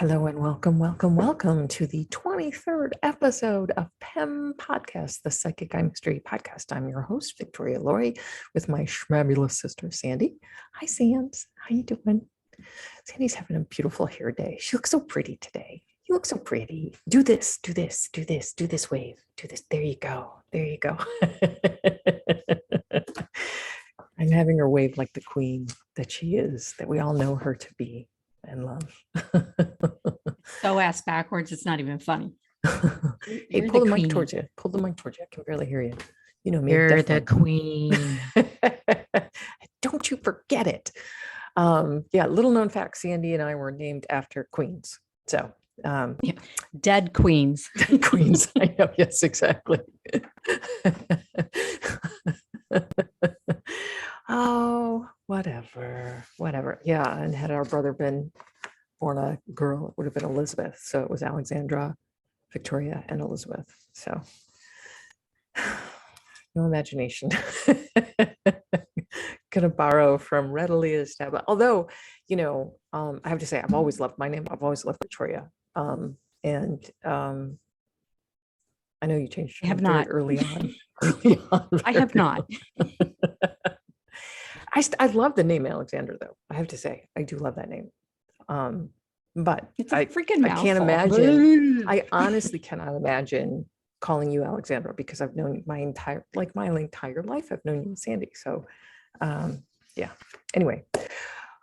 Hello and welcome to the 23rd episode of PEMpodcast, the Psychic Eye Mystery Podcast. I'm your host, Victoria Laurie, with my schmabulous sister, Sandy. Hi, Sands. How you doing? Sandy's having a beautiful hair day. She looks so pretty today. You look so pretty. Do this wave. Do this. There you go. I'm having her wave like the queen that she is, that we all know her to be and love. So ass backwards, it's not even funny. Hey, pull the mic towards you. Pull the mic towards you. I can barely hear you. You know me. You're the queen. Don't you forget it. Yeah, little known fact, Sandy and I were named after queens. So dead queens. Dead queens. I know, yes, exactly. Oh, whatever. Yeah, and had our brother been born a girl, it would have been Elizabeth. So it was Alexandra, Victoria, and Elizabeth. So no imagination. Gonna borrow from readily established. Although, I have to say, I've always loved my name. I've always loved Victoria. I know you changed I have not early on. I have not. I love the name Alexander, though. I have to say, I do love that name. But it's a freaking I can't imagine. I honestly cannot imagine calling you Alexandra, because I've known my entire life. I've known you, Sandy. So, yeah. Anyway,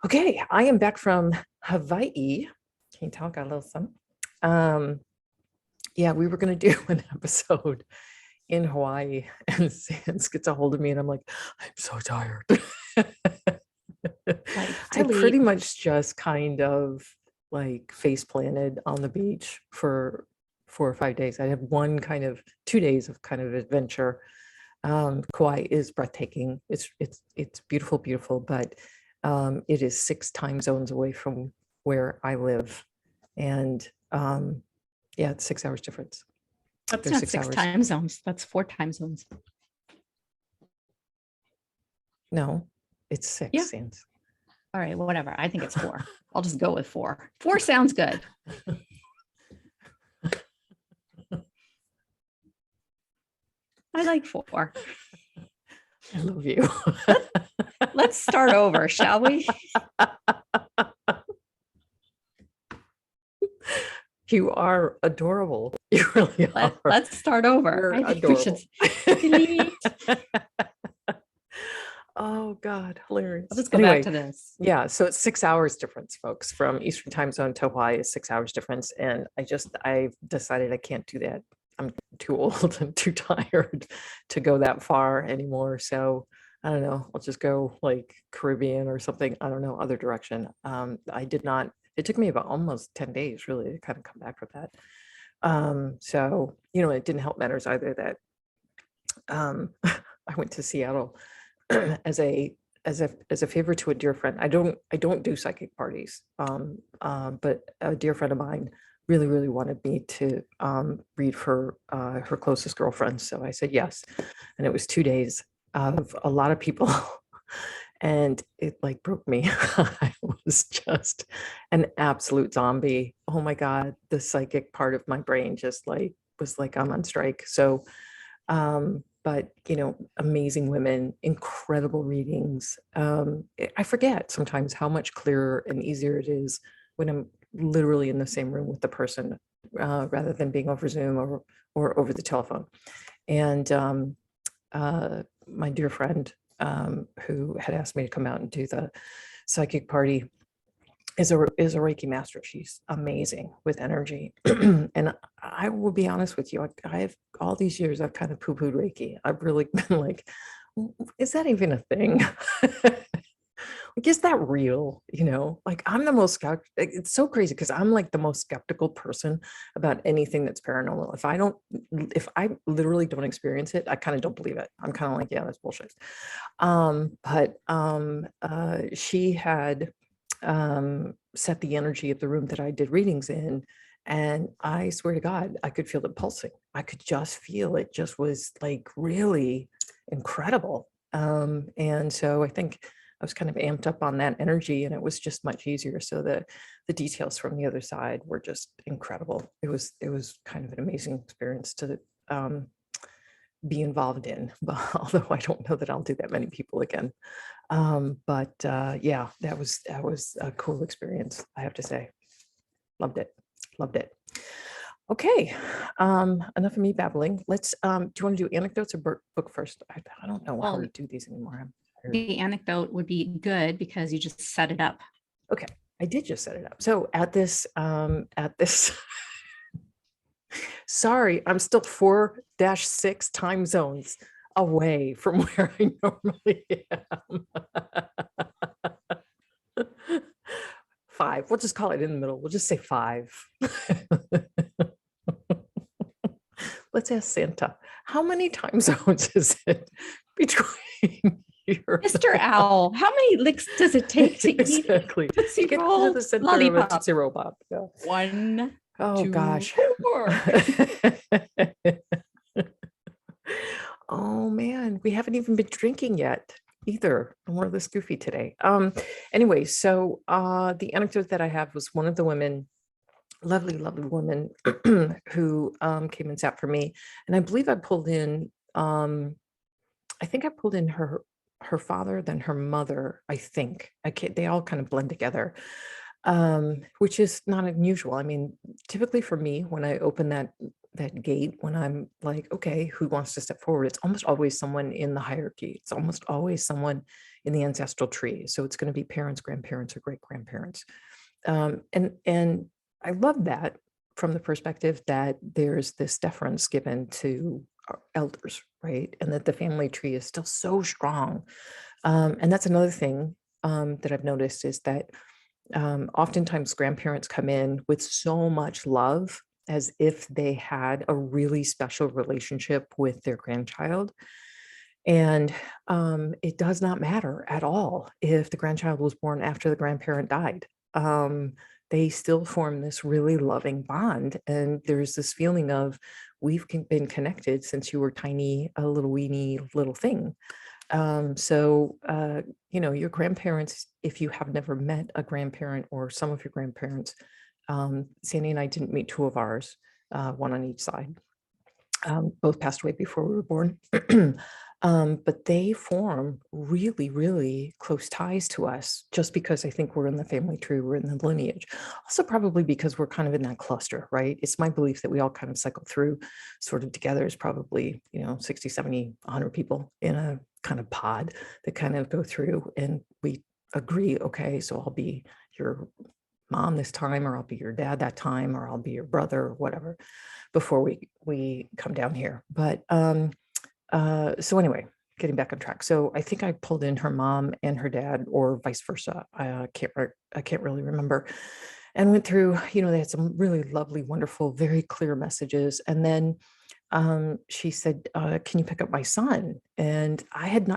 okay. I am back from Hawaii. Can you tell? Got a little something. Yeah, we were going to do an episode in Hawaii, and Sans gets a hold of me, and I'm like, I'm so tired. I pretty much just kind of like face planted on the beach for 4 or 5 days. I had 2 days of kind of adventure. Kauai is breathtaking. It's beautiful, but it is 6 time zones away from where I live, and yeah, it's 6 hours difference. That's not 6 time zones. That's 4 time zones. No, it's 6. Yeah. Sans. All right, whatever. I think it's 4. I'll just go with 4. 4 sounds good. I like 4. I love you. Let's start over, shall we? You are adorable. You really are. Let's start over. You're adorable. Delete. Oh God, hilarious. Let's go back to this. Yeah, so it's 6 hours difference, folks. From Eastern time zone to Hawaii is 6 hours difference, and I've decided I can't do that. I'm too old and too tired to go that far anymore. So I don't know. I'll just go like Caribbean or something. I don't know, other direction. I did not. It took me about almost 10 days really to kind of come back with that. So it didn't help matters either that I went to Seattle as a favor to a dear friend. I don't do psychic parties, but a dear friend of mine really wanted me to read for her closest girlfriend. So I said yes, and it was 2 days of a lot of people, and it like broke me. I was just an absolute zombie. Oh my God, the psychic part of my brain just was like I'm on strike. So but amazing women, incredible readings. I forget sometimes how much clearer and easier it is when I'm literally in the same room with the person, rather than being over Zoom or over the telephone. And my dear friend, who had asked me to come out and do the psychic party, is a Reiki master. She's amazing with energy. And I will be honest with you, I've all these years I've kind of poo-pooed Reiki. I've really been like, is that even a thing? Like, is that real? Like I'm the most, it's so crazy because I'm like the most skeptical person about anything that's paranormal. If I literally don't experience it, I kind of don't believe it. I'm kind of like, yeah, that's bullshit. But she had set the energy of the room that I did readings in, and I swear to God, I could feel it pulsing. I could just feel it. Just was like really incredible. And so I think was kind of amped up on that energy, and it was just much easier. So the details from the other side were just incredible. It was kind of an amazing experience to be involved in, but although I don't know that I'll do that many people again. But yeah, that was a cool experience, I have to say. Loved it. Loved it. Okay, enough of me babbling. Let's do you want to do anecdotes or book first? I don't know how Well, to do these anymore. I'm tired. the anecdote would be good because you just set it up. Okay, I did just set it up. So at this sorry, I'm still 4-6 time zones away from where I normally am. 5. We'll just call it in the middle. We'll just say 5. Let's ask Santa. How many time zones is it between your Mr. Owl, how many licks does it take to exactly eat Tootsie to get to Roll the center of a lollipop? Tootsie Roll Pop? Yeah. 1, Oh 2, gosh. 4. Oh man, we haven't even been drinking yet either. I'm one of this goofy today. Anyway, so the anecdote that I have was one of the women, lovely woman who came and sat for me, and I believe I pulled in I think I pulled in her father, then her mother. I think they all kind of blend together, which is not unusual. I mean, typically for me, when I open that gate, when I'm like, okay, who wants to step forward? It's almost always someone in the hierarchy. It's almost always someone in the ancestral tree. So it's going to be parents, grandparents, or great grandparents. And I love that from the perspective that there's this deference given to our elders, right? And that the family tree is still so strong. And that's another thing that I've noticed is that oftentimes grandparents come in with so much love as if they had a really special relationship with their grandchild. And it does not matter at all if the grandchild was born after the grandparent died. They still form this really loving bond. And there's this feeling of, we've been connected since you were tiny, a little weeny little thing. So, your grandparents, if you have never met a grandparent or some of your grandparents, Sandy and I didn't meet 2 of ours, one on each side. Both passed away before we were born. But they form really, really close ties to us just because I think we're in the family tree, we're in the lineage. Also, probably because we're kind of in that cluster, right? It's my belief that we all kind of cycle through sort of together. Is probably, 60, 70, 100 people in a kind of pod that kind of go through, and we agree, okay, so I'll be your mom this time, or I'll be your dad that time, or I'll be your brother, or whatever, before we come down here. But so anyway, getting back on track. So I think I pulled in her mom and her dad, or vice versa. I can't really remember. And went through, they had some really lovely, wonderful, very clear messages. And then she said, can you pick up my son? And I had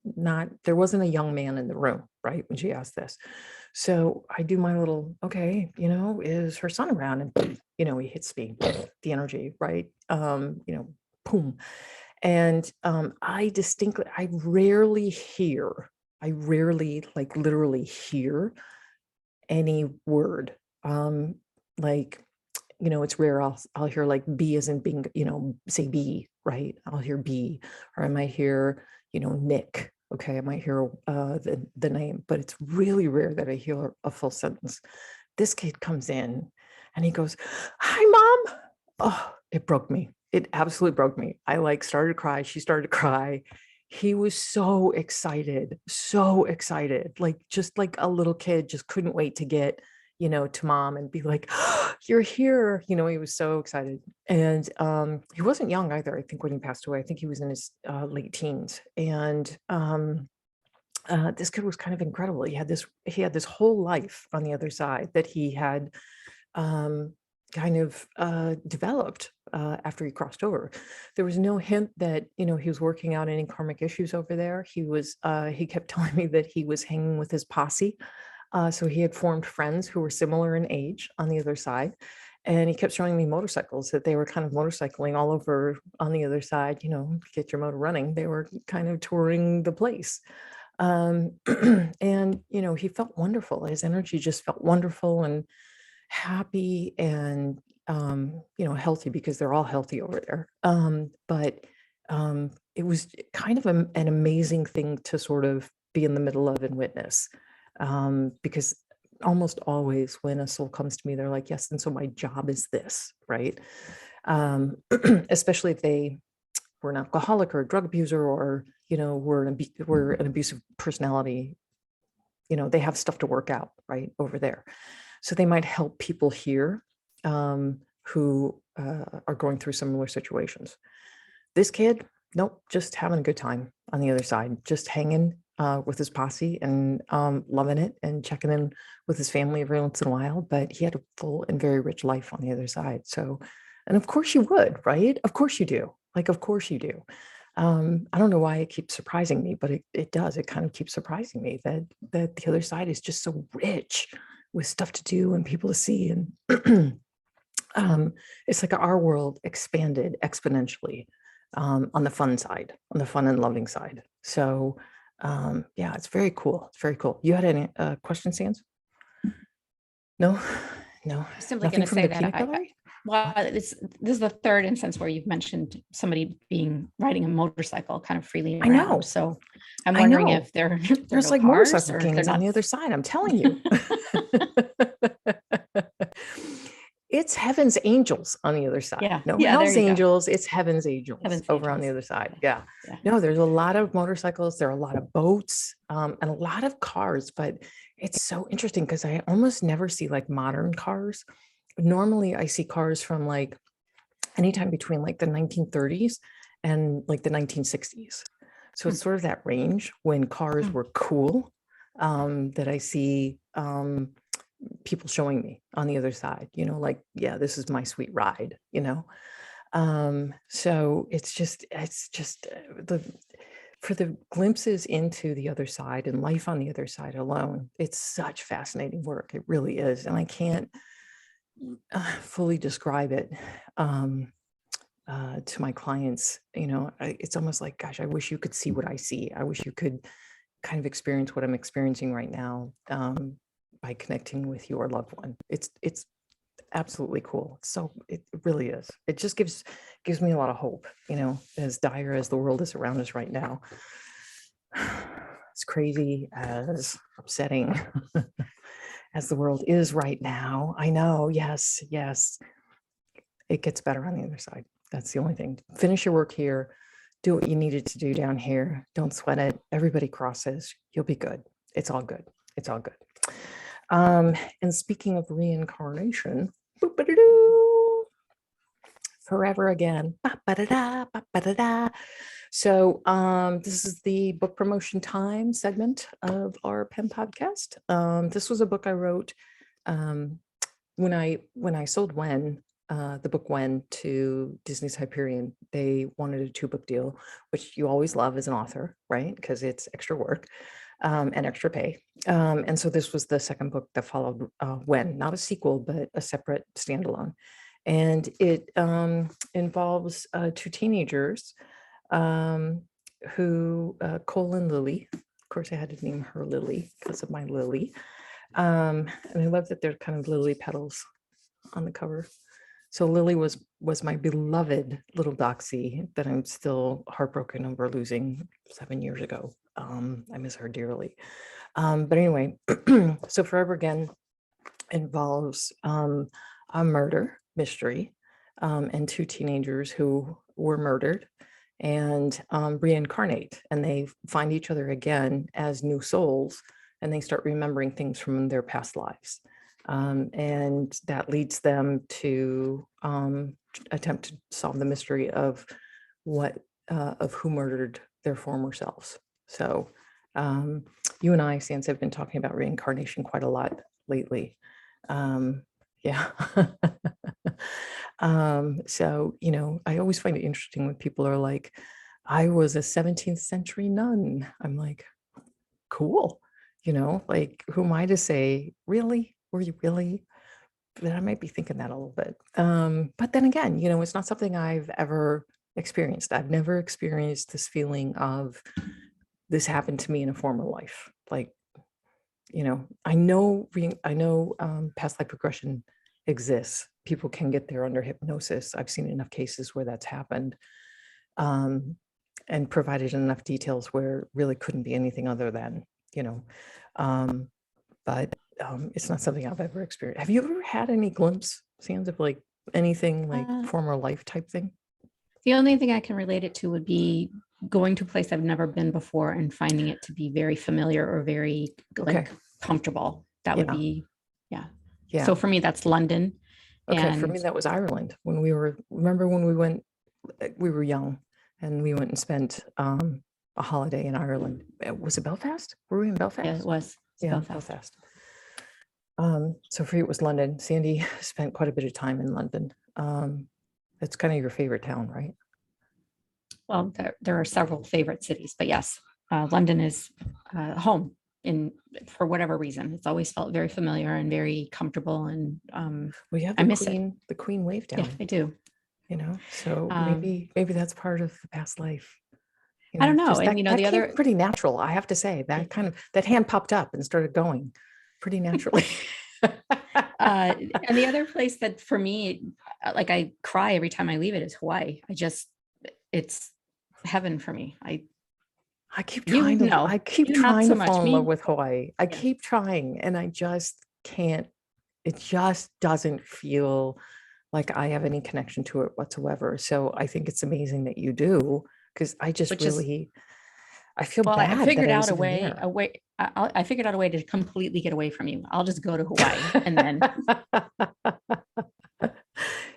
not, there wasn't a young man in the room, right, when she asked this. So I do my little, okay, is her son around? And, he hits me, the energy, right? Boom. And I rarely, like literally hear any word. Like, it's rare I'll hear like B as in being, say B, right? I'll hear B, or I might hear, Nick. Okay, I might hear the name, but it's really rare that I hear a full sentence. This kid comes in and he goes, "Hi, Mom." Oh, it broke me. It absolutely broke me. I started to cry. She started to cry. He was so excited, like just like a little kid, just couldn't wait to get, to Mom and be like, "Oh, you're here." He was so excited. And he wasn't young either. I think when he passed away, I think he was in his late teens. And this kid was kind of incredible. He had this whole life on the other side that he had kind of developed after he crossed over. There was no hint that, he was working out any karmic issues over there. He kept telling me that he was hanging with his posse. So he had formed friends who were similar in age on the other side. And he kept showing me motorcycles that they were kind of motorcycling all over on the other side, get your motor running. They were kind of touring the place. And, he felt wonderful. His energy just felt wonderful and happy and, healthy, because they're all healthy over there. But it was kind of an amazing thing to sort of be in the middle of and witness, because almost always when a soul comes to me, they're like, yes, and so my job is this, right? Um, especially if they were an alcoholic or a drug abuser, or, were an abusive personality, they have stuff to work out right over there. So they might help people here, who are going through similar situations. This kid, nope, just having a good time on the other side, just hanging with his posse and loving it and checking in with his family every once in a while. But he had a full and very rich life on the other side. So, and of course you would, right? Of course you do. Like, of course you do. I don't know why it keeps surprising me, but it does. It kind of keeps surprising me that the other side is just so rich with stuff to do and people to see. And it's like our world expanded exponentially, on the fun side, on the fun and loving side. So yeah, it's very cool. It's very cool. You had any questions, Sans? No, no, I'm simply nothing going to from say the that peanut gallery. this is the third instance where you've mentioned somebody riding a motorcycle kind of freely I know. around. So I'm I wondering know. if there There's no like cars motorcycle or they're kings on not. the other side. I'm telling you. It's heaven's angels on the other side. Yeah. No Yeah. There hell's you go. angels. It's heaven's angels Heaven's over on the angels. other side. Yeah. Yeah. No, there's a lot of motorcycles. There are a lot of boats, and a lot of cars. But it's so interesting because I almost never see like modern cars. Normally, I see cars from like anytime between like the 1930s and like the 1960s. So it's sort of that range when cars were cool, that I see people showing me on the other side, like, yeah, this is my sweet ride. So it's just the for the glimpses into the other side and life on the other side alone, it's such fascinating work. It really is. And I can't fully describe it to my clients. It's almost like, gosh, I wish you could see what I see. I wish you could kind of experience what I'm experiencing right now, by connecting with your loved one. It's absolutely cool. So it really is. It just gives me a lot of hope, as dire as the world is around us right now. As crazy, as upsetting as the world is right now. I know. Yes. It gets better on the other side. That's the only thing. Finish your work here. Do what you needed to do down here. Don't sweat it. Everybody crosses. You'll be good. It's all good. It's all good. And speaking of reincarnation, forever again. So this is the book promotion time segment of our PEMpodcast. This was a book I wrote when I sold the book When to Disney's Hyperion. They wanted a 2-book deal, which you always love as an author, right? Because it's extra work and extra pay. And so this was the second book that followed When, not a sequel, but a separate standalone. And it involves 2 teenagers who, Cole and Lily. Of course, I had to name her Lily because of my Lily. And I love that they're kind of lily petals on the cover. So Lily was my beloved little doxy that I'm still heartbroken over losing 7 years ago. I miss her dearly. But anyway, so Forever Again involves a murder mystery, and 2 teenagers who were murdered and reincarnate, and they find each other again as new souls, and they start remembering things from their past lives. And that leads them to attempt to solve the mystery of who murdered their former selves. So you and I, Sans, have been talking about reincarnation quite a lot lately. Yeah. So, I always find it interesting when people are like, I was a 17th century nun. I'm like, cool. Like, who am I to say, really? Were you really? But I might be thinking that a little bit. But then again, it's not something I've ever experienced. I've never experienced this feeling of this happened to me in a former life. Like, I know past life regression exists. People can get there under hypnosis. I've seen enough cases where that's happened, and provided enough details where it really couldn't be anything other than, but it's not something I've ever experienced. Have you ever had any glimpse, Sands, of like anything like former life type thing? The only thing I can relate it to would be going to a place I've never been before and finding it to be very familiar or very like comfortable. That would be, yeah. So for me, that's London. Okay, for me, that was Ireland. Remember when we went, we were young and we went and spent a holiday in Ireland. Was it Belfast? Were we in Belfast? Yeah, it was. Yeah, Belfast. So for you, it was London. Sandy spent quite a bit of time in London. It's kind of your favorite town, right? Well, there are several favorite cities, but yes, London is home for whatever reason. It's always felt very familiar and very comfortable, and well, you have I miss it. The Queen wave down. Yeah, I do. So maybe that's part of the past life. I don't know. And that the other pretty natural, I have to say. That hand popped up and started going pretty naturally. And the other place that for me, like I cry every time I leave it, is Hawaii. It's heaven for me. I keep trying to fall in love with Hawaii. I keep trying, and I just can't. It just doesn't feel like I have any connection to it whatsoever. So I think it's amazing that you do, because I just I feel bad. I figured out a way. I figured out a way to completely get away from you. I'll just go to Hawaii and then.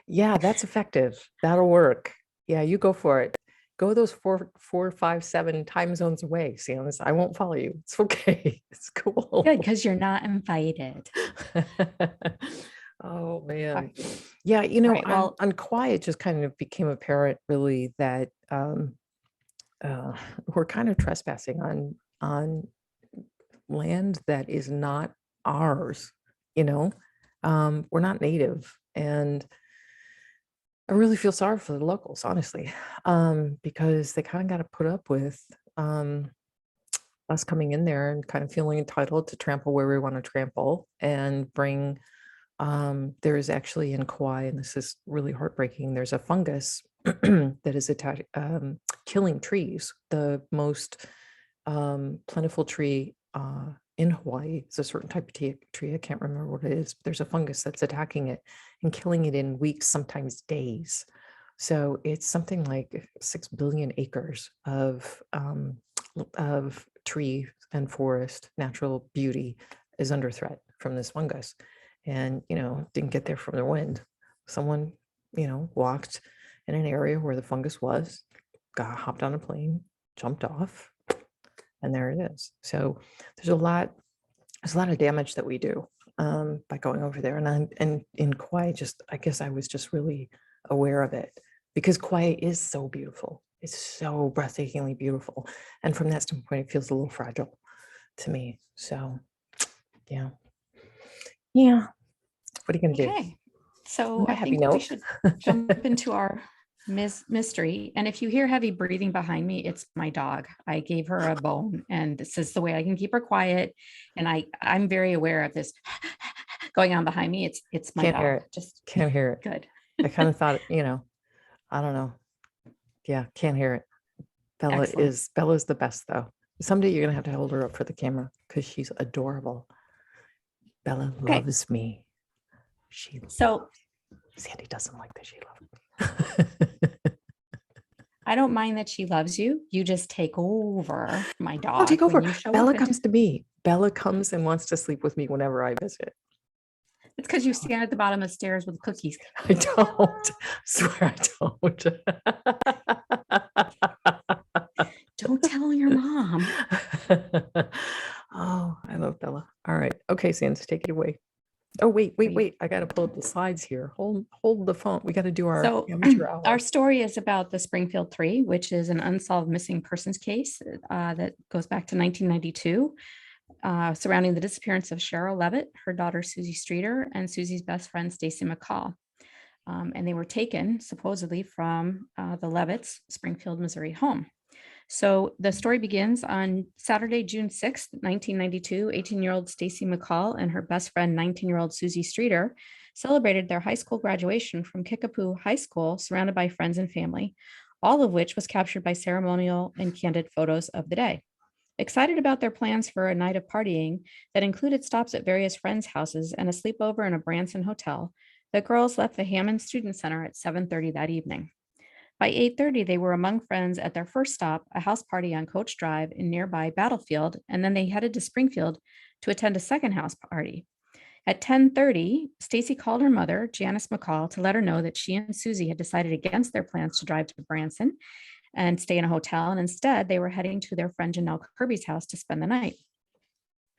Yeah, that's effective. That'll work. Yeah, you go for it. Go those 4, 5, 7 time zones away, Sands. I won't follow you. It's okay. It's cool. Good, because you're not invited. Oh man. Yeah, on Quiet just kind of became apparent really that we're kind of trespassing on land that is not ours. We're not native, and I really feel sorry for the locals, honestly, because they kind of got to put up with us coming in there and kind of feeling entitled to trample where we want to trample and bring. There is actually in Kauai, and this is really heartbreaking, there's a fungus that is killing trees. The most plentiful tree in Hawaii is a certain type of tree. I can't remember what it is. There's a fungus that's attacking it and killing it in weeks, sometimes days. So it's something like 6 billion acres of tree and forest natural beauty is under threat from this fungus. And, didn't get there from the wind. Someone, walked in an area where the fungus was, hopped on a plane, jumped off, and there it is. So there's a lot of damage that we do by going over there. And in Kauai, I guess I was just really aware of it, because Kauai is so beautiful. It's so breathtakingly beautiful. And from that standpoint, it feels a little fragile to me. So, yeah. Yeah. What are you going to do? Okay. So I think we should jump into our mystery. And if you hear heavy breathing behind me, it's my dog. I gave her a bone, and this is the way I can keep her quiet. And I'm very aware of this going on behind me. It's my dog. Hear it. Just can't hear it. Good. I kind of thought, I don't know. Yeah, can't hear it. Bella's the best though. Someday you're gonna have to hold her up for the camera because she's adorable. Bella loves me. Sandy doesn't like that she loves me. I don't mind that she loves you. You just take over my dog. I'll take over. Bella comes to me. Bella comes and wants to sleep with me whenever I visit. It's because you stand at the bottom of the stairs with cookies. I don't. I swear I don't. Don't tell your mom. Oh, I love Bella. All right. Okay, Sands, take it away. Oh, wait. I got to pull up the slides here. Hold the phone. We got to do our amateur hour. Our story is about the Springfield Three, which is an unsolved missing persons case that goes back to 1992, surrounding the disappearance of Cheryl Levitt, her daughter Susie Streeter, and Susie's best friend Stacy McCall. And they were taken supposedly from the Levitts' Springfield, Missouri home. So the story begins on Saturday, June 6th, 1992. 18-year-old Stacy McCall and her best friend, 19-year-old Susie Streeter, celebrated their high school graduation from Kickapoo High School, surrounded by friends and family, all of which was captured by ceremonial and candid photos of the day. Excited about their plans for a night of partying that included stops at various friends' houses and a sleepover in a Branson hotel, the girls left the Hammond Student Center at 7:30 that evening. By 8:30, they were among friends at their first stop, a house party on Coach Drive in nearby Battlefield, and then they headed to Springfield to attend a second house party. At 10:30, Stacy called her mother, Janice McCall, to let her know that she and Susie had decided against their plans to drive to Branson and stay in a hotel, and instead they were heading to their friend Janelle Kirby's house to spend the night.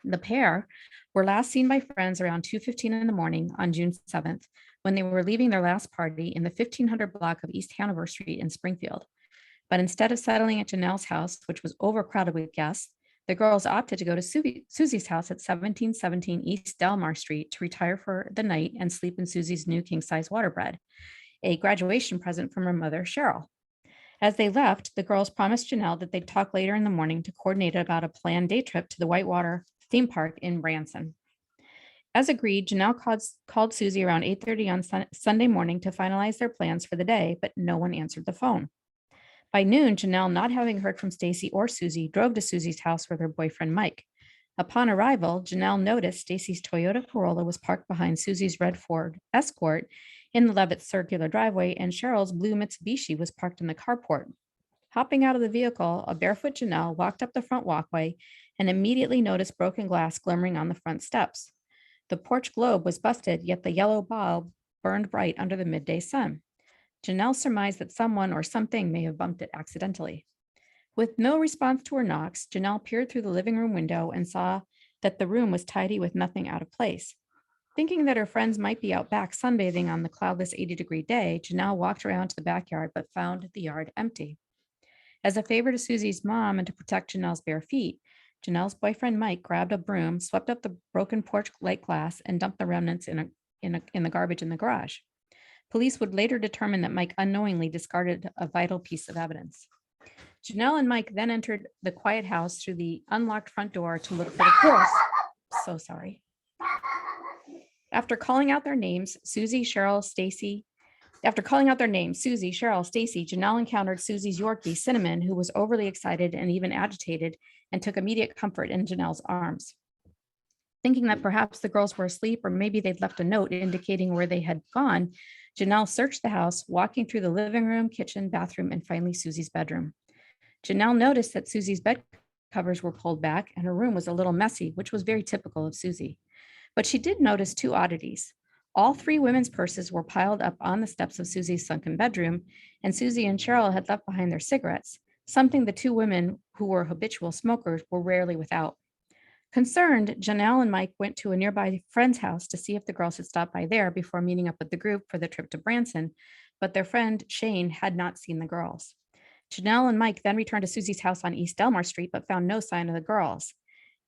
The pair were last seen by friends around 2:15 in the morning on June 7th, when they were leaving their last party in the 1500 block of East Hanover Street in Springfield. But instead of settling at Janelle's house, which was overcrowded with guests, the girls opted to go to Susie's house at 1717 East Delmar Street to retire for the night and sleep in Susie's new king-size waterbed, a graduation present from her mother, Cheryl. As they left, the girls promised Janelle that they'd talk later in the morning to coordinate about a planned day trip to the Whitewater theme park in Branson. As agreed, Janelle called Susie around 8:30 on Sunday morning to finalize their plans for the day, but no one answered the phone. By noon, Janelle, not having heard from Stacy or Susie, drove to Susie's house with her boyfriend, Mike. Upon arrival, Janelle noticed Stacy's Toyota Corolla was parked behind Susie's red Ford Escort in the Levitt circular driveway, and Cheryl's blue Mitsubishi was parked in the carport. Hopping out of the vehicle, a barefoot Janelle walked up the front walkway and immediately noticed broken glass glimmering on the front steps. The porch globe was busted, yet the yellow bulb burned bright under the midday sun. Janelle surmised that someone or something may have bumped it accidentally. With no response to her knocks, Janelle peered through the living room window and saw that the room was tidy with nothing out of place. Thinking that her friends might be out back sunbathing on the cloudless 80-degree day, Janelle walked around to the backyard but found the yard empty. As a favor to Susie's mom and to protect Janelle's bare feet, Janelle's boyfriend Mike grabbed a broom, swept up the broken porch light glass, and dumped the remnants in the garbage in the garage. Police would later determine that Mike unknowingly discarded a vital piece of evidence. Janelle and Mike then entered the quiet house through the unlocked front door to look for the girls. So sorry. After calling out their names, Susie, Cheryl, Stacy, Janelle encountered Susie's Yorkie, Cinnamon, who was overly excited and even agitated, and took immediate comfort in Janelle's arms. Thinking that perhaps the girls were asleep or maybe they'd left a note indicating where they had gone, Janelle searched the house, walking through the living room, kitchen, bathroom, and finally Susie's bedroom. Janelle noticed that Susie's bed covers were pulled back and her room was a little messy, which was very typical of Susie. But she did notice two oddities. All three women's purses were piled up on the steps of Susie's sunken bedroom, and Susie and Cheryl had left behind their cigarettes, something the two women who were habitual smokers were rarely without. Concerned, Janelle and Mike went to a nearby friend's house to see if the girls had stopped by there before meeting up with the group for the trip to Branson, but their friend Shane had not seen the girls. Janelle and Mike then returned to Susie's house on East Delmar Street, but found no sign of the girls.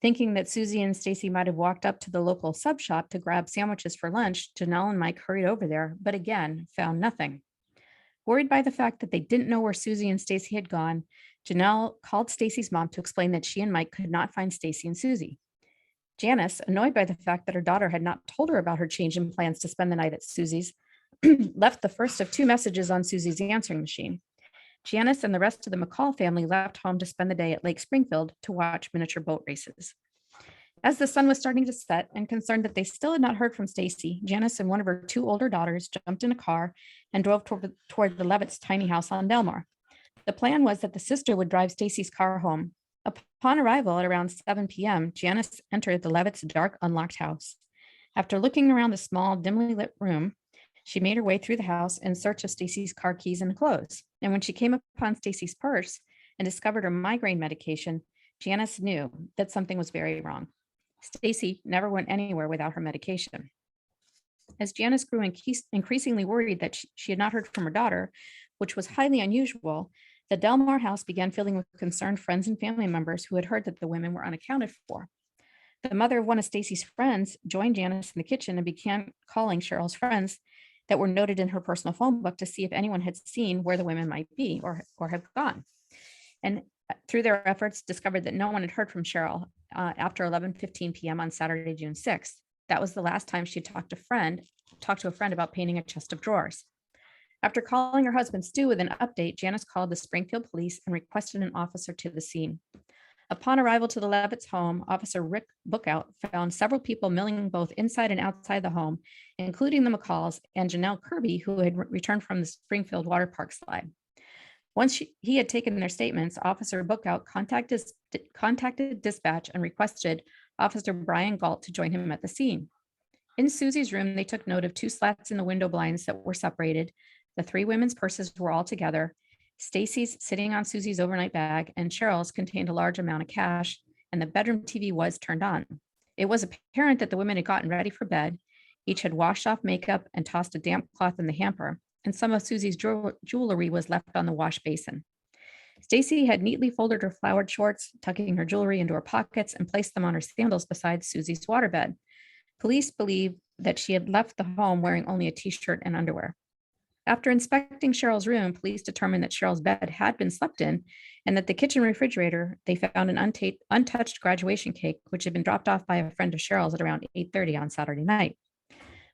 Thinking that Susie and Stacy might have walked up to the local sub shop to grab sandwiches for lunch, Janelle and Mike hurried over there, but again, found nothing. Worried by the fact that they didn't know where Susie and Stacy had gone, Janelle called Stacy's mom to explain that she and Mike could not find Stacy and Susie. Janice, annoyed by the fact that her daughter had not told her about her change in plans to spend the night at Susie's, left the first of two messages on Susie's answering machine. Janice and the rest of the McCall family left home to spend the day at Lake Springfield to watch miniature boat races. As the sun was starting to set and concerned that they still had not heard from Stacy, Janice and one of her two older daughters jumped in a car and drove toward the Levitt's tiny house on Delmar. The plan was that the sister would drive Stacy's car home. Upon arrival at around 7 p.m., Janice entered the Levitt's dark, unlocked house. After looking around the small, dimly lit room, she made her way through the house in search of Stacy's car keys and clothes. And when she came upon Stacy's purse and discovered her migraine medication, Janice knew that something was very wrong. Stacy never went anywhere without her medication. As Janice grew increasingly worried that she had not heard from her daughter, which was highly unusual, the Delmar house began filling with concerned friends and family members who had heard that the women were unaccounted for. The mother of one of Stacy's friends joined Janice in the kitchen and began calling Cheryl's friends that were noted in her personal phone book to see if anyone had seen where the women might be or have gone. And through their efforts, discovered that no one had heard from Cheryl after 11:15 p.m. on Saturday, June 6th. That was the last time she talked to a friend about painting a chest of drawers. After calling her husband Stu with an update, Janice called the Springfield police and requested an officer to the scene. Upon arrival to the Levitt's home, Officer Rick Bookout found several people milling both inside and outside the home, including the McCalls and Janelle Kirby, who had returned from the Springfield water park slide. Once he had taken their statements, Officer Bookout contacted dispatch and requested Officer Brian Galt to join him at the scene. In Susie's room, they took note of 2 slats in the window blinds that were separated. The 3 women's purses were all together. Stacy's sitting on Susie's overnight bag, and Cheryl's contained a large amount of cash, and the bedroom TV was turned on. It was apparent that the women had gotten ready for bed. Each had washed off makeup and tossed a damp cloth in the hamper, and some of Susie's jewelry was left on the wash basin. Stacy had neatly folded her flowered shorts, tucking her jewelry into her pockets, and placed them on her sandals beside Susie's waterbed. Police believe that she had left the home wearing only a t-shirt and underwear. After inspecting Cheryl's room, police determined that Cheryl's bed had been slept in, and that the kitchen refrigerator, they found an untouched graduation cake, which had been dropped off by a friend of Cheryl's at around 8:30 on Saturday night.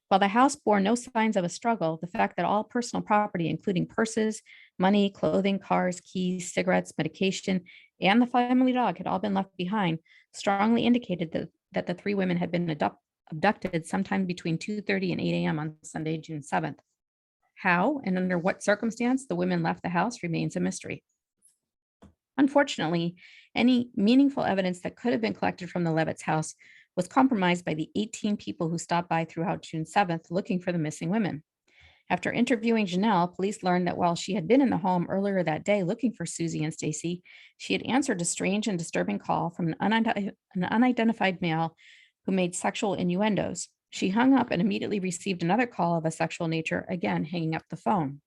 While the house bore no signs of a struggle, the fact that all personal property, including purses, money, clothing, cars, keys, cigarettes, medication, and the family dog had all been left behind, strongly indicated that the 3 women had been abducted sometime between 2:30 and 8 a.m. on Sunday, June 7th. How and under what circumstance the women left the house remains a mystery. Unfortunately, any meaningful evidence that could have been collected from the Levitt's house was compromised by the 18 people who stopped by throughout June 7th looking for the missing women. After interviewing Janelle, police learned that while she had been in the home earlier that day looking for Susie and Stacy, she had answered a strange and disturbing call from an unidentified male who made sexual innuendos. She hung up and immediately received another call of a sexual nature, again hanging up the phone.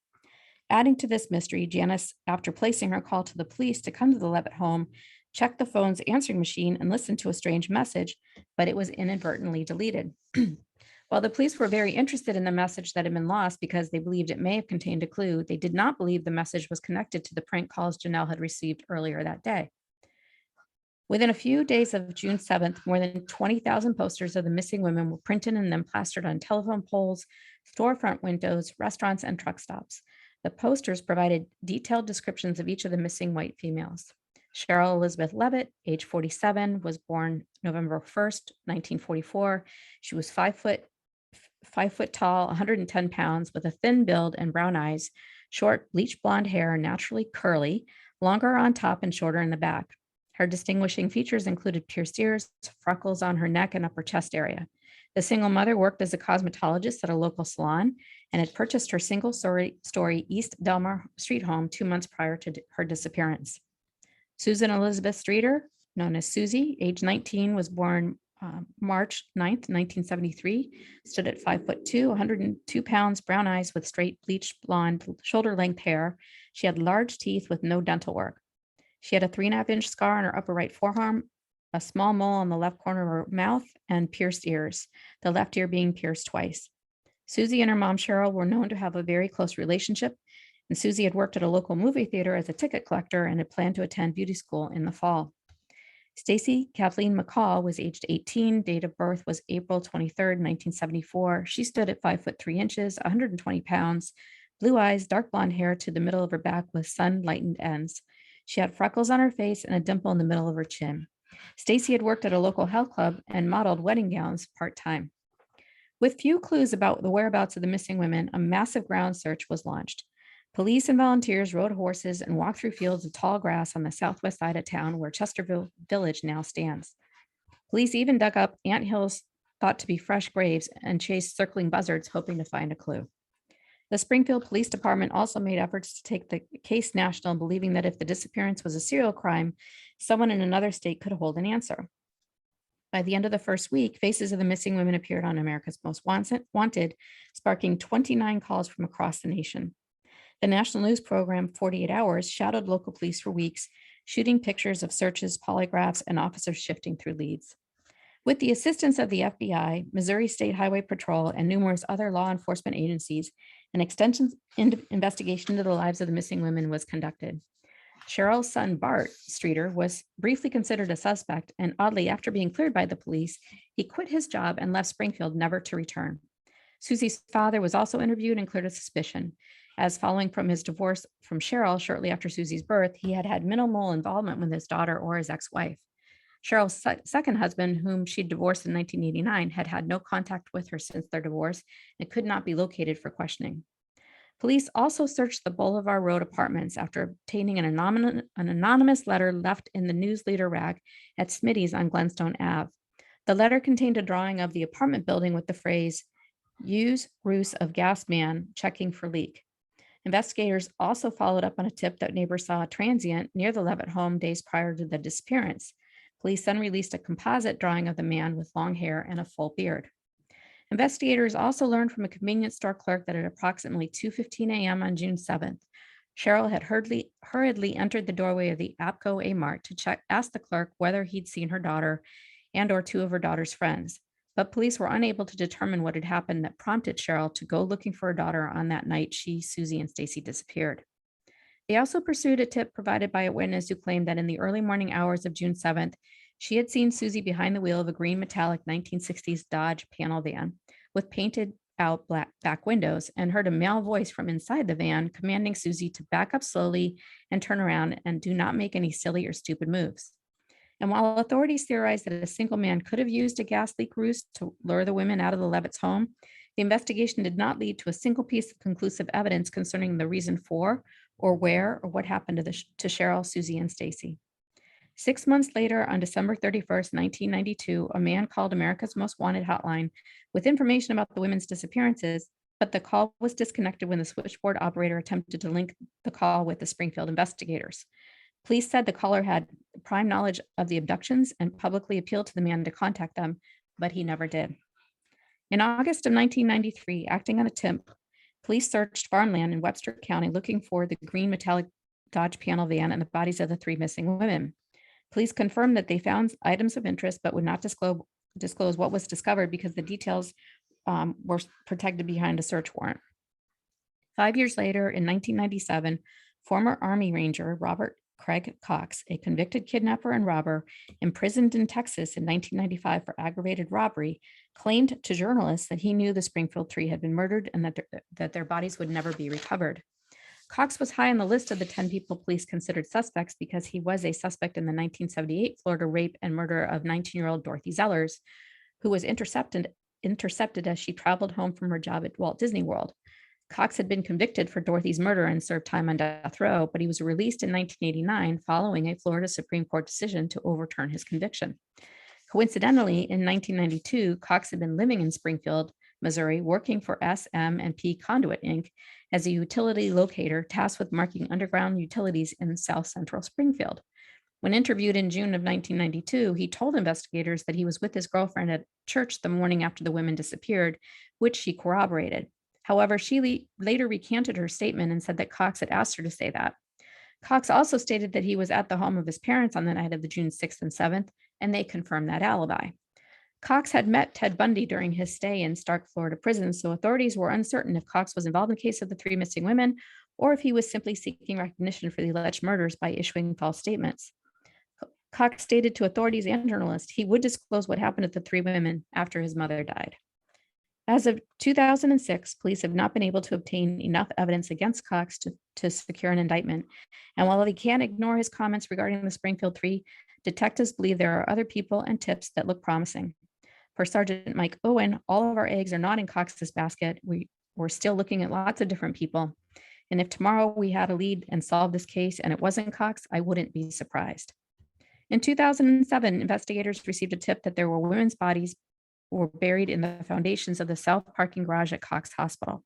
Adding to this mystery, Janice, after placing her call to the police to come to the Levitt home, checked the phone's answering machine and listened to a strange message, but it was inadvertently deleted. While the police were very interested in the message that had been lost because they believed it may have contained a clue, they did not believe the message was connected to the prank calls Janelle had received earlier that day. Within a few days of June 7th, more than 20,000 posters of the missing women were printed and then plastered on telephone poles, storefront windows, restaurants, and truck stops. The posters provided detailed descriptions of each of the missing white females. Cheryl Elizabeth Levitt, age 47, was born November 1st, 1944. She was 5 foot tall, 110 pounds, with a thin build and brown eyes, short bleach blonde hair, naturally curly, longer on top and shorter in the back. Her distinguishing features included pierced ears, freckles on her neck and upper chest area. The single mother worked as a cosmetologist at a local salon and had purchased her single-story East Delmar Street home 2 months prior to her disappearance. Susan Elizabeth Streeter, known as Susie, age 19, was born March 9th, 1973, stood at 5'2", 102 pounds, brown eyes with straight bleached blonde shoulder-length hair. She had large teeth with no dental work. She had a 3.5-inch scar on her upper right forearm, a small mole on the left corner of her mouth, and pierced ears, the left ear being pierced twice. Susie and her mom, Cheryl, were known to have a very close relationship, and Susie had worked at a local movie theater as a ticket collector and had planned to attend beauty school in the fall. Stacy Kathleen McCall was aged 18. Date of birth was April 23rd, 1974. She stood at 5'3", 120 pounds, blue eyes, dark blonde hair to the middle of her back with sun-lightened ends. She had freckles on her face and a dimple in the middle of her chin. Stacy had worked at a local health club and modeled wedding gowns part-time. With few clues about the whereabouts of the missing women, a massive ground search was launched. Police and volunteers rode horses and walked through fields of tall grass on the southwest side of town where Chesterville Village now stands. Police even dug up anthills thought to be fresh graves and chased circling buzzards, hoping to find a clue. The Springfield Police Department also made efforts to take the case national, believing that if the disappearance was a serial crime, someone in another state could hold an answer. By the end of the first week, faces of the missing women appeared on America's Most Wanted, sparking 29 calls from across the nation. The national news program, 48 Hours, shadowed local police for weeks, shooting pictures of searches, polygraphs, and officers shifting through leads. With the assistance of the FBI, Missouri State Highway Patrol, and numerous other law enforcement agencies, an extensive investigation into the lives of the missing women was conducted. Cheryl's son, Bart Streeter, was briefly considered a suspect, and oddly, after being cleared by the police, he quit his job and left Springfield, never to return. Susie's father was also interviewed and cleared of suspicion, as following from his divorce from Cheryl shortly after Susie's birth, he had had minimal involvement with his daughter or his ex-wife. Cheryl's second husband, whom she divorced in 1989, had had no contact with her since their divorce and could not be located for questioning. Police also searched the Boulevard Road apartments after obtaining an anonymous letter left in the news leader rack at Smitty's on Glenstone Ave. The letter contained a drawing of the apartment building with the phrase, "Use ruse of gas man checking for leak." Investigators also followed up on a tip that neighbors saw a transient near the Levitt home days prior to the disappearance. Police then released a composite drawing of the man with long hair and a full beard. Investigators also learned from a convenience store clerk that at approximately 2:15 a.m. on June 7th, Cheryl had hurriedly entered the doorway of the APCO A-Mart to ask the clerk whether he'd seen her daughter and or two of her daughter's friends. But police were unable to determine what had happened that prompted Cheryl to go looking for her daughter on that night she, Susie, and Stacy disappeared. They also pursued a tip provided by a witness who claimed that in the early morning hours of June 7th, she had seen Susie behind the wheel of a green metallic 1960s Dodge panel van with painted out black back windows and heard a male voice from inside the van commanding Susie to back up slowly and turn around and do not make any silly or stupid moves. And while authorities theorized that a single man could have used a gas leak ruse to lure the women out of the Levitt's home, the investigation did not lead to a single piece of conclusive evidence concerning the reason for or where or what happened to Cheryl, Susie, and Stacy. 6 months later, on December 31st, 1992, a man called America's Most Wanted hotline with information about the women's disappearances, but the call was disconnected when the switchboard operator attempted to link the call with the Springfield investigators. Police said the caller had prime knowledge of the abductions and publicly appealed to the man to contact them, but he never did. In August of 1993, acting on a tip, police searched farmland in Webster County looking for the green metallic Dodge panel van and the bodies of the 3 missing women. Police confirmed that they found items of interest, but would not disclose what was discovered because the details were protected behind a search warrant. 5 years later, in 1997, former Army Ranger Robert Craig Cox, a convicted kidnapper and robber imprisoned in Texas in 1995 for aggravated robbery, claimed to journalists that he knew the Springfield Three had been murdered and that their bodies would never be recovered. Cox was high on the list of the 10 people police considered suspects because he was a suspect in the 1978 Florida rape and murder of 19-year-old Dorothy Zellers, who was intercepted as she traveled home from her job at Walt Disney World. Cox had been convicted for Dorothy's murder and served time on death row, but he was released in 1989 following a Florida Supreme Court decision to overturn his conviction. Coincidentally, in 1992, Cox had been living in Springfield, Missouri, working for SM&P Conduit, Inc. as a utility locator tasked with marking underground utilities in South Central Springfield. When interviewed in June of 1992, he told investigators that he was with his girlfriend at church the morning after the women disappeared, which she corroborated. However, she later recanted her statement and said that Cox had asked her to say that. Cox also stated that he was at the home of his parents on the night of the June 6th and 7th, and they confirmed that alibi. Cox had met Ted Bundy during his stay in Stark, Florida prison, so authorities were uncertain if Cox was involved in the case of the 3 missing women or if he was simply seeking recognition for the alleged murders by issuing false statements. Cox stated to authorities and journalists he would disclose what happened to the 3 women after his mother died. As of 2006, police have not been able to obtain enough evidence against Cox to secure an indictment. And while they can't ignore his comments regarding the Springfield Three, detectives believe there are other people and tips that look promising. For Sergeant Mike Owen, all of our eggs are not in Cox's basket. We're still looking at lots of different people. And if tomorrow we had a lead and solved this case and it wasn't Cox, I wouldn't be surprised. In 2007, investigators received a tip that there were women's bodies were buried in the foundations of the south parking garage at Cox Hospital.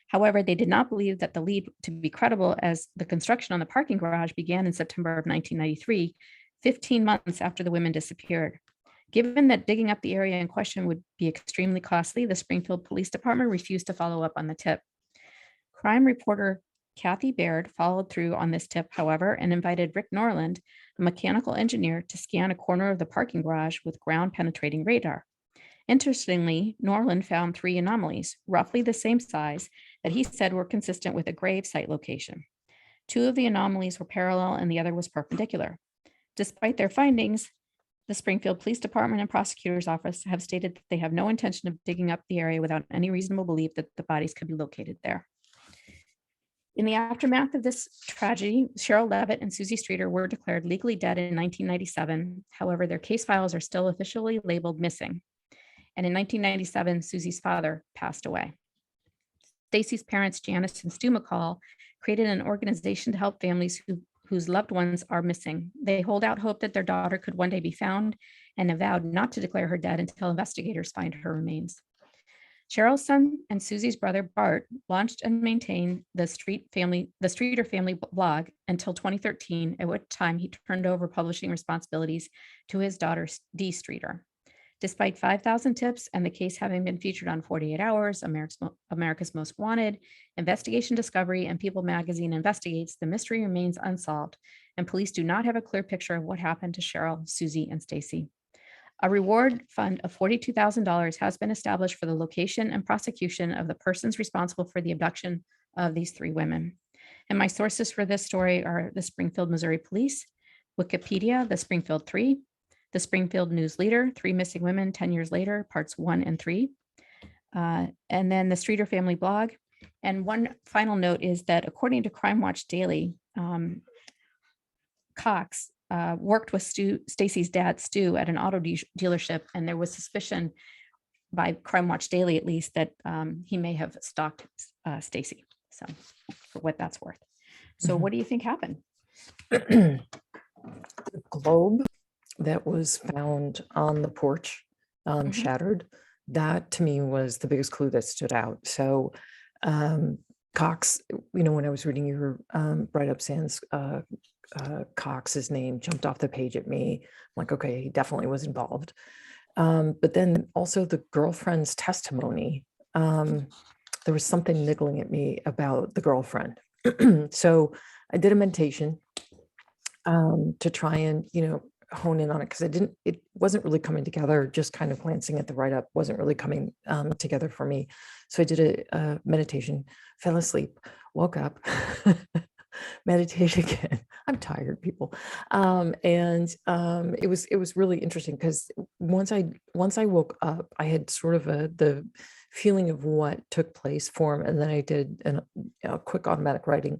However, they did not believe that the lead to be credible as the construction on the parking garage began in September of 1993, 15 months after the women disappeared. Given that digging up the area in question would be extremely costly, the Springfield Police Department refused to follow up on the tip. Crime reporter Kathy Baird followed through on this tip, however, and invited Rick Norland, a mechanical engineer, to scan a corner of the parking garage with ground-penetrating radar. Interestingly, Norland found 3 anomalies, roughly the same size, that he said were consistent with a grave site location. 2 of the anomalies were parallel and the other was perpendicular. Despite their findings, the Springfield Police Department and Prosecutor's Office have stated that they have no intention of digging up the area without any reasonable belief that the bodies could be located there. In the aftermath of this tragedy, Cheryl Levitt and Susie Streeter were declared legally dead in 1997. However, their case files are still officially labeled missing. And in 1997, Susie's father passed away. Stacy's parents, Janice and Stu McCall, created an organization to help families whose loved ones are missing. They hold out hope that their daughter could one day be found and have vowed not to declare her dead until investigators find her remains. Cheryl's son and Susie's brother, Bart, launched and maintained the Streeter family blog until 2013, at which time he turned over publishing responsibilities to his daughter, Dee Streeter. Despite 5,000 tips and the case having been featured on 48 Hours, America's Most Wanted, Investigation Discovery, and People Magazine Investigates, the mystery remains unsolved, and police do not have a clear picture of what happened to Cheryl, Susie, and Stacy. A reward fund of $42,000 has been established for the location and prosecution of the persons responsible for the abduction of these 3 women. And my sources for this story are the Springfield, Missouri Police, Wikipedia, the Springfield Three, the Springfield News Leader, 3 Missing Women 10 Years Later, parts 1 and 3, and then the Streeter family blog. And one final note is that according to Crime Watch Daily, Cox worked with Stacy's dad, Stu, at an auto dealership, and there was suspicion by Crime Watch Daily, at least, that he may have stalked Stacy. So, for what that's worth. So, what do you think happened? The globe that was found on the porch, shattered. That to me was the biggest clue that stood out. So, Cox, when I was reading your write-up, Sans, Cox's name jumped off the page at me. I'm like, okay, he definitely was involved. But then also the girlfriend's testimony, there was something niggling at me about the girlfriend. So I did a meditation to try and, hone in on it, because it wasn't really coming together. Just kind of glancing at the write-up wasn't really coming together for me. So I did a meditation, fell asleep, woke up, meditation again. I'm tired, people. It was really interesting, because once I woke up, I had sort of the feeling of what took place form, and then I did a quick automatic writing,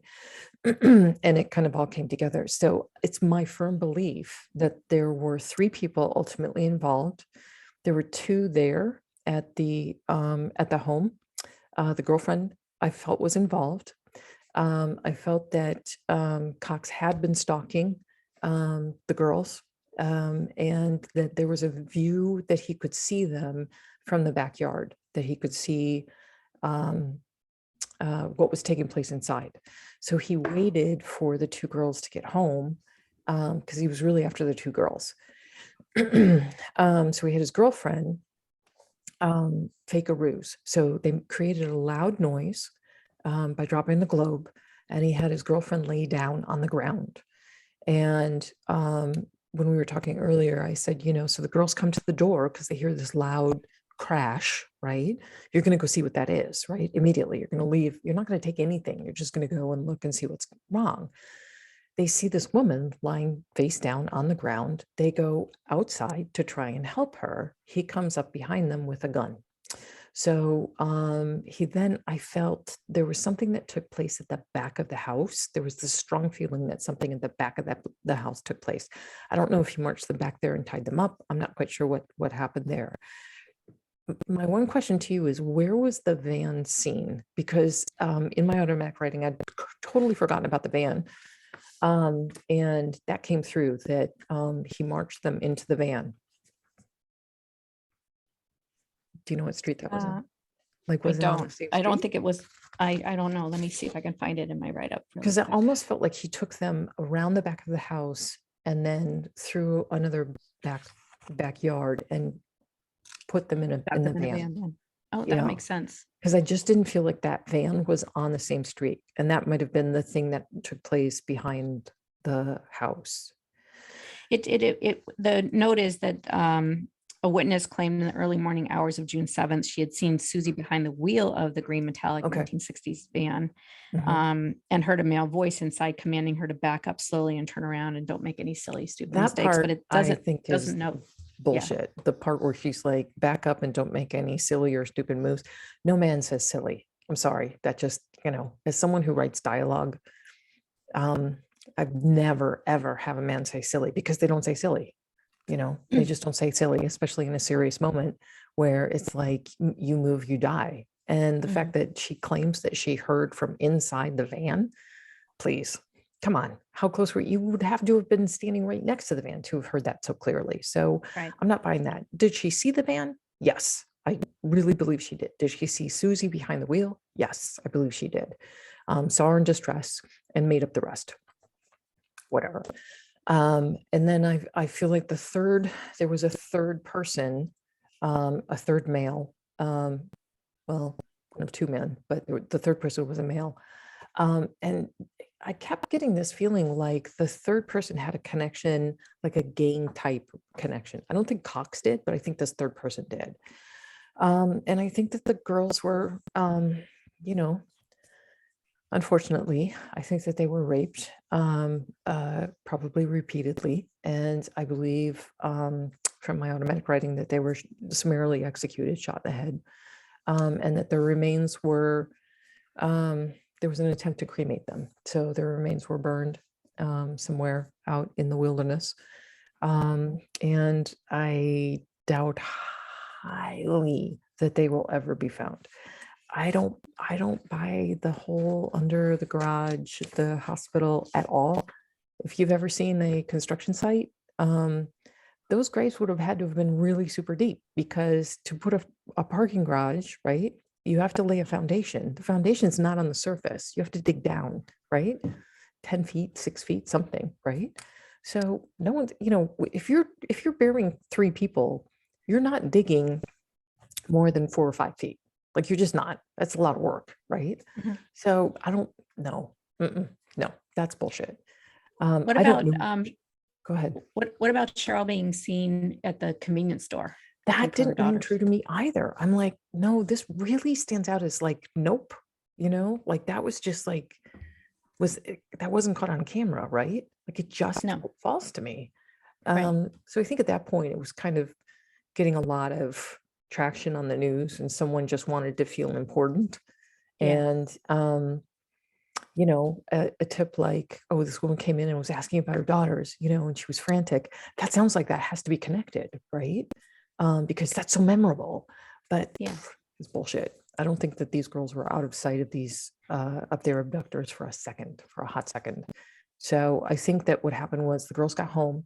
and it kind of all came together. So it's my firm belief that there were 3 people ultimately involved. There were 2 there at the home. The girlfriend, I felt, was involved. I felt that Cox had been stalking the girls, and that there was a view that he could see them from the backyard, that he could see what was taking place inside. So he waited for the 2 girls to get home, because he was really after the 2 girls. So he had his girlfriend fake a ruse. So they created a loud noise by dropping the globe, and he had his girlfriend lay down on the ground. And when we were talking earlier, I said, so the girls come to the door because they hear this loud crash, right? You're going to go see what that is, right? Immediately, you're going to leave. You're not going to take anything. You're just going to go and look and see what's wrong. They see this woman lying face down on the ground. They go outside to try and help her. He comes up behind them with a gun. So I felt there was something that took place at the back of the house. There was this strong feeling that something at the back of the house took place. I don't know if he marched them back there and tied them up. I'm not quite sure what happened there. My one question to you is, where was the van seen? Because in my automatic writing, I'd totally forgotten about the van. And that came through, that he marched them into the van. Do you know what street that was on? Like, was I don't think it was. I don't know. Let me see if I can find it in my write-up. Because it almost felt like he took them around the back of the house and then through another backyard and put them in the van. Oh, that makes sense. Because I just didn't feel like that van was on the same street, and that might have been the thing that took place behind the house. The note is that A witness claimed in the early morning hours of June 7th, she had seen Susie behind the wheel of the green metallic Okay. 1960s van, Mhm. and heard a male voice inside commanding her to back up slowly and turn around and don't make any silly, stupid That mistakes. But part it I think is doesn't know. bullshit. The part where she's like, back up and don't make any silly or stupid moves. No man says silly. I'm sorry. That just, as someone who writes dialogue, I've never, ever have a man say silly because they don't say silly. They just don't say silly, especially in a serious moment where it's like you move, you die. And the fact that she claims that she heard from inside the van, please, come on. How close were you? Would have to have been standing right next to the van to have heard that so clearly. So Right. I'm not buying that. Did she see the van? Yes, I really believe she did. Did she see Susie behind the wheel? Yes, I believe she did. Saw her in distress and made up the rest. Whatever. And then I feel like there was a third person, a third male, well, one of two men, but the third person was a male. And I kept getting this feeling like the third person had a connection, like a gang type connection. I don't think Cox did, but I think this third person did. And I think that the girls were, unfortunately, I think that they were raped, probably repeatedly. And I believe from my automatic writing that they were summarily executed, shot in the head, and that their remains were, there was an attempt to cremate them. So their remains were burned somewhere out in the wilderness. And I doubt highly that they will ever be found. I don't buy the whole under the garage, the hospital at all. If you've ever seen a construction site, those graves would have had to have been really super deep because to put a parking garage, right, you have to lay a foundation. The foundation's not on the surface. You have to dig down, right? 10 feet, 6 feet, something, right? So no one's, if you're burying 3 people, you're not digging more than 4 or 5 feet. Like you're just not. That's a lot of work, right? So I don't know. No, that's bullshit. What I don't about know. Go ahead. what about Cheryl being seen at the convenience store? That didn't ring true to me either. I'm like, no, this really stands out as like, nope. Like that was just like, that wasn't caught on camera, right? Like it just falls to me. So I think at that point it was kind of getting a lot of traction on the news and someone just wanted to feel important. And a tip like, oh, this woman came in and was asking about her daughters, and she was frantic. That sounds like that has to be connected, right? Because that's so memorable. But it's bullshit. I don't think that these girls were out of sight of these of their abductors for a hot second. So I think that what happened was the girls got home.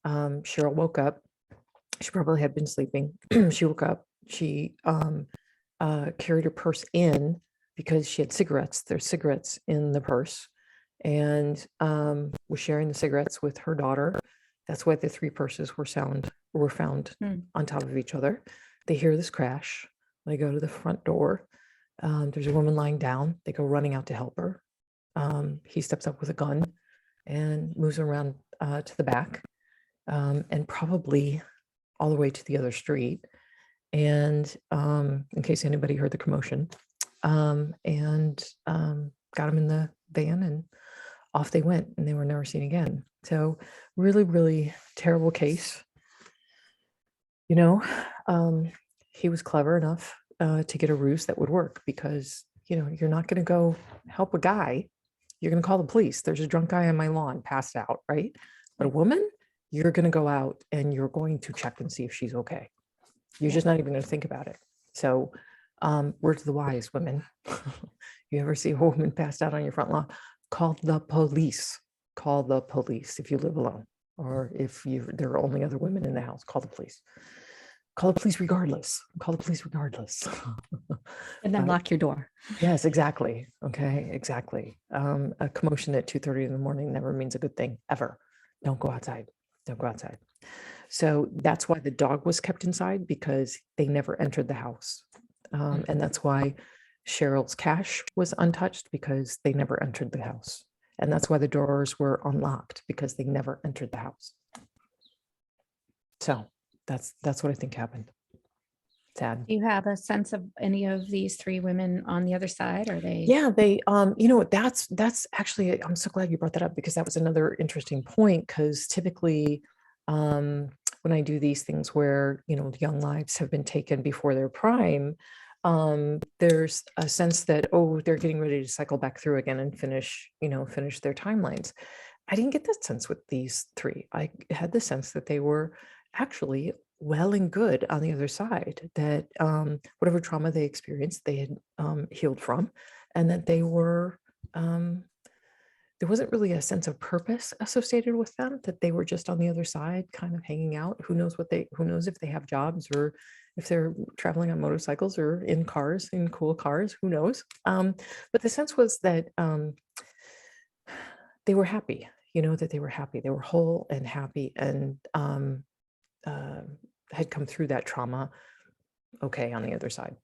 Cheryl woke up. She probably had been sleeping. She woke up. She carried her purse in because she had cigarettes. There's cigarettes in the purse, and was sharing the cigarettes with her daughter. That's why the 3 purses were found on top of each other. They hear this crash. They go to the front door. There's a woman lying down. They go running out to help her. He steps up with a gun and moves around to the back, and probably all the way to the other street. And in case anybody heard the commotion, and got him in the van and off they went, and they were never seen again. So really, really terrible case. He was clever enough to get a ruse that would work because, you're not going to go help a guy. You're going to call the police. There's a drunk guy on my lawn passed out, right? But a woman, you're going to go out and you're going to check and see if she's okay. You're just not even going to think about it. So words of the wise, women. You ever see a woman passed out on your front lawn? Call the police. Call the police if you live alone, or if there are only other women in the house. Call the police. Call the police regardless. Call the police regardless. And then lock your door. Yes, exactly. Okay, exactly. A commotion at 2:30 in the morning never means a good thing ever. Don't go outside. Don't go outside. So that's why the dog was kept inside, because they never entered the house. And that's why Cheryl's cash was untouched, because they never entered the house. And that's why the doors were unlocked, because they never entered the house. So That's what I think happened. Sad. Do you have a sense of any of these three women on the other side? Are they? Yeah, they, that's actually, I'm so glad you brought that up, because that was another interesting point. Because typically, when I do these things where, young lives have been taken before their prime, there's a sense that, oh, they're getting ready to cycle back through again and finish their timelines. I didn't get that sense with these three. I had the sense that they were actually well and good on the other side, that whatever trauma they experienced, they had healed from, and that they were, there wasn't really a sense of purpose associated with them, that they were just on the other side, kind of hanging out. Who knows if they have jobs, or if they're traveling on motorcycles or in cars, in cool cars, who knows? But the sense was that they were happy, that they were happy, they were whole and happy, and had come through that trauma okay on the other side.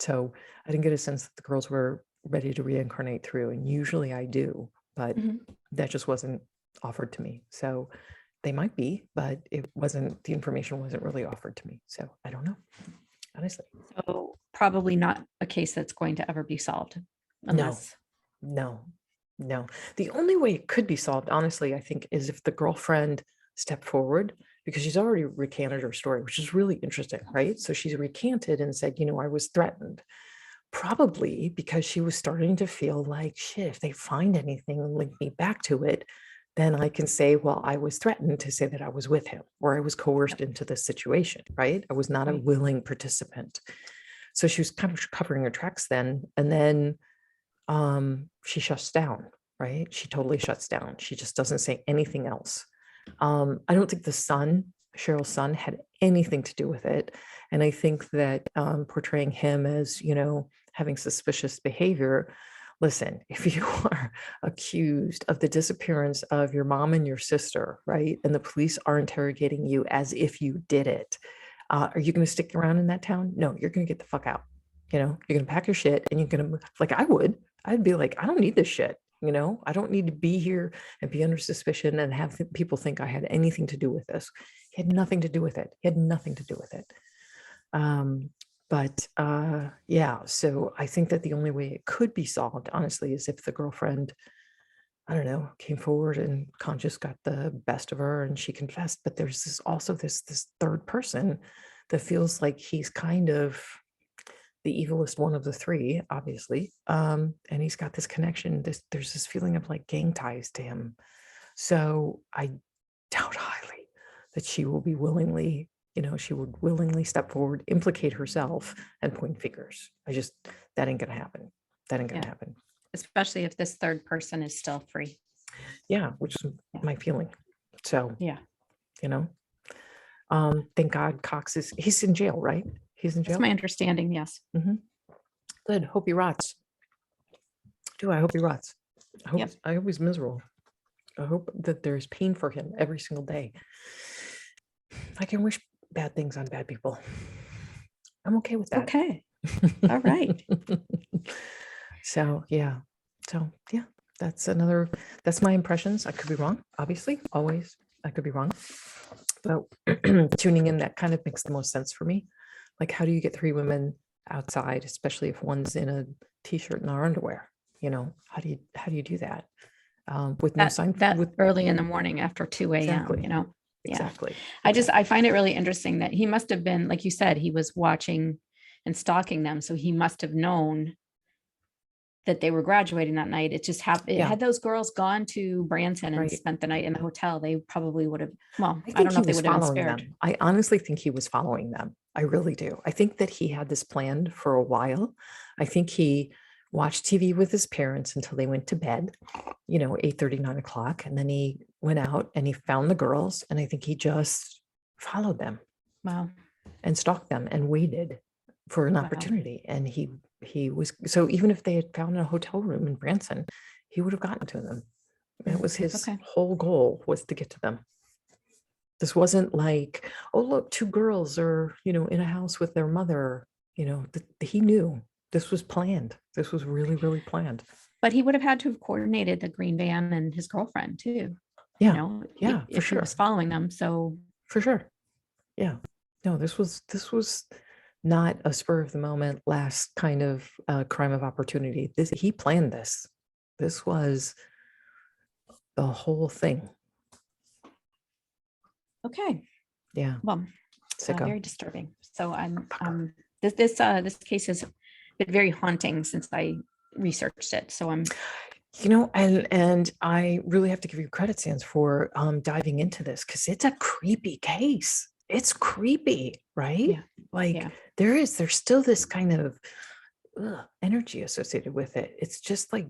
So I didn't get a sense that the girls were ready to reincarnate through, and usually I do, but that just wasn't offered to me. So they might be, but the information wasn't really offered to me. So I don't know, honestly. So probably not a case that's going to ever be solved. Unless... No. The only way it could be solved, honestly, I think, is if the girlfriend stepped forward, because she's already recanted her story, which is really interesting, right? So she's recanted and said, I was threatened, probably because she was starting to feel like, shit, if they find anything and link me back to it, then I can say, well, I was threatened to say that I was with him, or I was coerced into this situation, right? I was not a willing participant. So she was kind of covering her tracks then. And then she shuts down, right? She totally shuts down. She just doesn't say anything else. I don't think Cheryl's son, had anything to do with it. And I think that portraying him as, having suspicious behavior, listen, if you are accused of the disappearance of your mom and your sister, right, and the police are interrogating you as if you did it, are you going to stick around in that town? No, you're going to get the fuck out. You're going to pack your shit, and you're going to, like I would, I'd be like, I don't need this shit. I don't need to be here and be under suspicion and have people think I had anything to do with this. He had nothing to do with it. Yeah, so I think that the only way it could be solved, honestly, is if the girlfriend, I don't know, came forward and conscious got the best of her and she confessed. But there's this third person that feels like he's kind of the evilest one of the three, obviously. And he's got this connection. There's this feeling of like gang ties to him. So I doubt highly that she will be willingly, she would willingly step forward, implicate herself, and point fingers. That ain't gonna happen. Happen. Especially if this third person is still free. Yeah, which is my feeling. So yeah, thank God Cox he's in jail, right? He's in jail. That's my understanding. Yes. Good. Hope he rots. I hope he rots. I hope he's miserable. I hope that there's pain for him every single day. I can wish bad things on bad people. I'm okay with that. Okay. All right. So yeah. That's my impressions. I could be wrong, obviously. Always I could be wrong. But tuning in, that kind of makes the most sense for me. Like, how do you get three women outside, especially if one's in a t-shirt and our underwear? How do you do that? With no sign that early in the morning after 2 a.m. Exactly. Exactly. I find it really interesting that he must have been, like you said, he was watching and stalking them. So he must have known that they were graduating that night. It just happened. Had those girls gone to Branson and spent the night in the hotel, they probably would have, I don't know if they would have been spared. Them. I honestly think he was following them. I really do. I think that he had this planned for a while. I think he watched TV with his parents until they went to bed, 8:30, 9 o'clock. And then he went out and he found the girls. And I think he just followed them. Wow. And stalked them and waited for an opportunity. And he was, so even if they had found a hotel room in Branson, he would have gotten to them. That was his whole goal, was to get to them. This wasn't like, oh, look, two girls are, in a house with their mother. He knew this was planned. This was really, really planned. But he would have had to have coordinated the green van and his girlfriend too. Yeah. For if sure. he was following them. So for sure. Yeah. No, this was not a spur of the moment last kind of crime of opportunity. He planned this. This was the whole thing. Okay. Yeah. Well, Sicko. very disturbing. So this case has been very haunting since I researched it. So I'm, and I really have to give you credit, Sans, for diving into this, because it's a creepy case. It's creepy, right? Yeah. Like Yeah. there's still this kind of energy associated with it. It's just like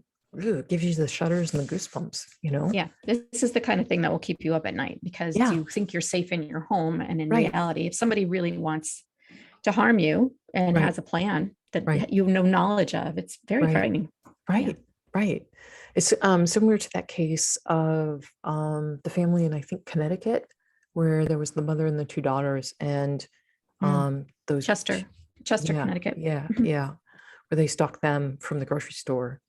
gives you the shudders and the goosebumps, Yeah. This is the kind of thing that will keep you up at night, because Yeah. you think you're safe in your home. And in Right. reality, if somebody really wants to harm you and Right. has a plan that Right. you have no knowledge of, it's very frightening. Right. Yeah. Right. It's similar to that case of the family in, I think, Connecticut, where there was the mother and the two daughters, and those Chester, yeah, Connecticut. yeah, yeah, where they stalked them from the grocery store,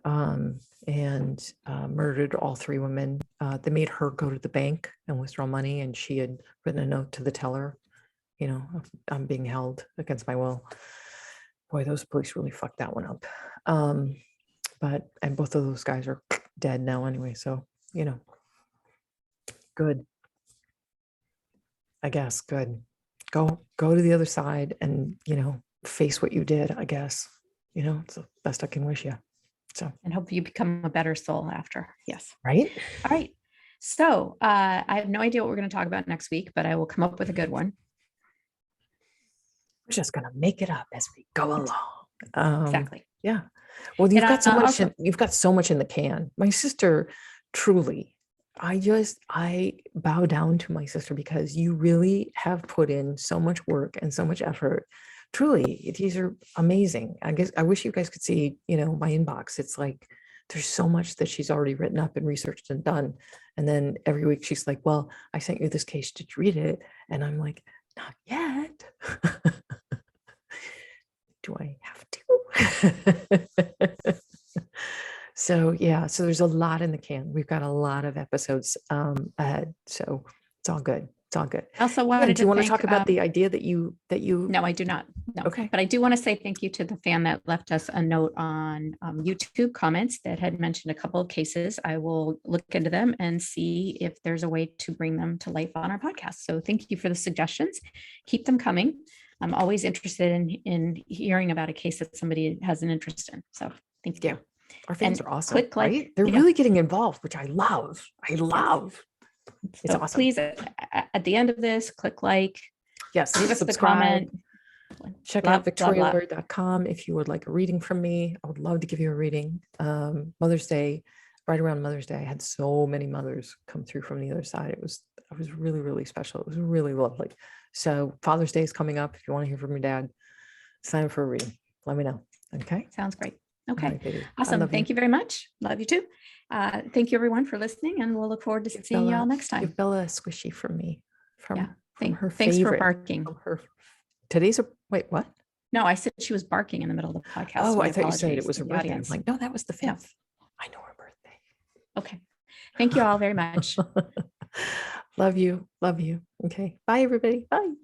and murdered all three women. They made her go to the bank and withdraw money, and she had written a note to the teller, I'm being held against my will. Boy, those police really fucked that one up. And both of those guys are dead now anyway, so good. I guess good. Go to the other side and face what you did. I guess it's the best I can wish you. So, and hope you become a better soul after. Yes. Right. All right. So I have no idea what we're going to talk about next week, but I will come up with a good one. We're just gonna make it up as we go along. Exactly. Yeah. Well, you've got so much. Also, you've got so much in the can. My sister, truly, I bow down to my sister, because you really have put in so much work and so much effort. Truly, these are amazing. I guess I wish you guys could see, my inbox. It's like there's so much that she's already written up and researched and done. And then every week she's like, "Well, I sent you this case. Did you read it?" And I'm like, "Not yet." Do I have to? So there's a lot in the can. We've got a lot of episodes ahead, so it's all good. It's all good. Also wanted do you want to to talk about the idea that you No, I do not. No. Okay. But I do want to say thank you to the fan that left us a note on YouTube comments that had mentioned a couple of cases. I will look into them and see if there's a way to bring them to life on our podcast. So thank you for the suggestions. Keep them coming. I'm always interested in hearing about a case that somebody has an interest in. So thank you. Our fans are awesome. Click like, right? They're really getting involved, which I love. It's so awesome. Please, at the end of this, click like. Yes. Leave us the subscribe. comment. Check out victorialaurie.com if you would like a reading from me. I would love to give you a reading. Mother's Day, right around Mother's Day, I had so many mothers come through from the other side. It was really, really special. It was really lovely. So Father's Day is coming up. If you want to hear from your dad, sign up for a reading. Let me know. Okay. Sounds great. Okay. Right, awesome. Thank you very much. Love you too. Thank you everyone for listening, and we'll look forward to seeing y'all next time. Give Bella a squishy from me. From her Thanks favorite. for barking. Wait, what? No, I said she was barking in the middle of the podcast. Oh, so I thought you said it was her birthday. Audience. I'm like, no, that was the 5th. Yeah. I know her birthday. Okay. Thank you all very much. Love you. Okay. Bye, everybody. Bye.